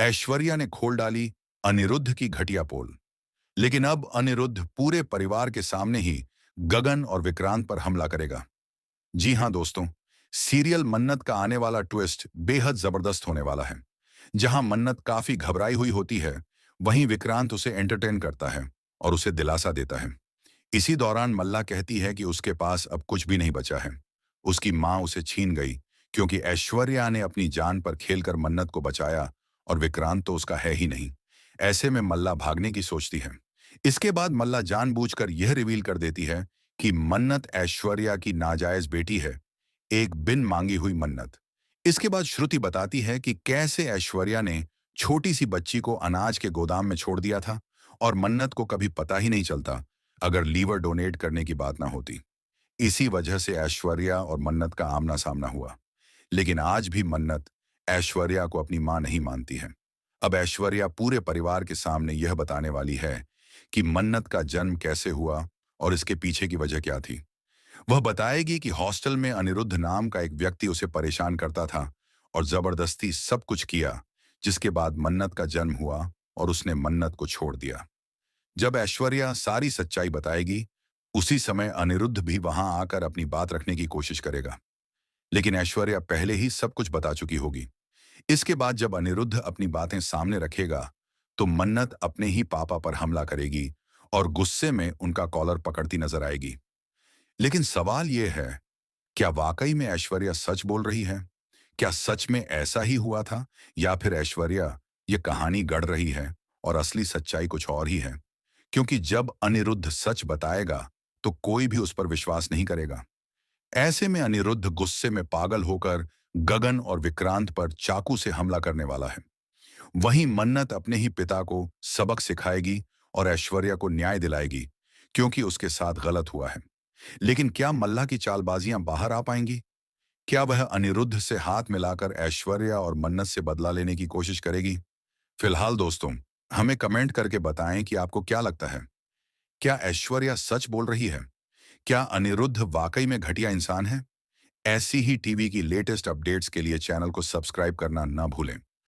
ऐश्वर्या ने खोल डाली अनिरुद्ध की घटिया पोल। लेकिन अब अनिरुद्ध पूरे परिवार के सामने ही गगन और विक्रांत पर हमला करेगा। जी हां दोस्तों, सीरियल मन्नत का आने वाला ट्विस्ट बेहद जबरदस्त होने वाला है। जहां मन्नत काफी घबराई हुई होती है, वहीं विक्रांत उसे एंटरटेन करता है और उसे दिलासा देता है। इसी दौरान मल्ला कहती है कि उसके पास अब कुछ भी नहीं बचा है। उसकी माँ उसे छीन गई क्योंकि ऐश्वर्या ने अपनी जान पर खेलकर मन्नत को बचाया और विक्रांत तो उसका है ही नहीं। ऐसे में मल्ला भागने की सोचती है। इसके बाद मल्ला जानबूझकर यह रिवील कर देती है कि मन्नत ऐश्वर्या की नाजायज बेटी है, एक बिन मांगी हुई मन्नत। इसके बाद श्रुति बताती है कि कैसे ऐश्वर्या ने छोटी सी बच्ची को अनाज के गोदाम में छोड़ दिया था और मन्नत को कभी पता ही नहीं चलता अगर लीवर डोनेट करने की बात ना होती। इसी वजह से ऐश्वर्या और मन्नत का आमना सामना हुआ। लेकिन आज भी मन्नत ऐश्वर्या को अपनी मां नहीं मानती है। अब ऐश्वर्या पूरे परिवार के सामने यह बताने वाली है कि मन्नत का जन्म कैसे हुआ और इसके पीछे की वजह क्या थी। वह बताएगी कि हॉस्टल में अनिरुद्ध नाम का एक व्यक्ति उसे परेशान करता था और जबरदस्ती सब कुछ किया, जिसके बाद मन्नत का जन्म हुआ और उसने मन्नत को छोड़ दिया। जब ऐश्वर्या सारी सच्चाई बताएगी, उसी समय अनिरुद्ध भी वहां आकर अपनी बात रखने की कोशिश करेगा। लेकिन ऐश्वर्या पहले ही सब कुछ बता चुकी होगी। इसके बाद जब अनिरुद्ध अपनी बातें सामने रखेगा, तो मन्नत अपने ही पापा पर हमला करेगी और गुस्से में उनका कॉलर पकड़ती नजर आएगी। लेकिन सवाल यह है, क्या वाकई में ऐश्वर्या सच बोल रही है? क्या सच में ऐसा ही हुआ था, या फिर ऐश्वर्या ये कहानी गढ़ रही है और असली सच्चाई कुछ और ही है? क्योंकि जब अनिरुद्ध सच बताएगा, तो कोई भी उस पर विश्वास नहीं करेगा। ऐसे में अनिरुद्ध गुस्से में पागल होकर गगन और विक्रांत पर चाकू से हमला करने वाला है। वहीं मन्नत अपने ही पिता को सबक सिखाएगी और ऐश्वर्या को न्याय दिलाएगी, क्योंकि उसके साथ गलत हुआ है। लेकिन क्या मल्ला की चालबाजियां बाहर आ पाएंगी? क्या वह अनिरुद्ध से हाथ मिलाकर ऐश्वर्या और मन्नत से बदला लेने की कोशिश करेगी? फिलहाल दोस्तों, हमें कमेंट करके बताएं कि आपको क्या लगता है। क्या ऐश्वर्या सच बोल रही है? क्या अनिरुद्ध वाकई में घटिया इंसान है? ऐसी ही टीवी की लेटेस्ट अपडेट्स के लिए चैनल को सब्सक्राइब करना ना भूलें।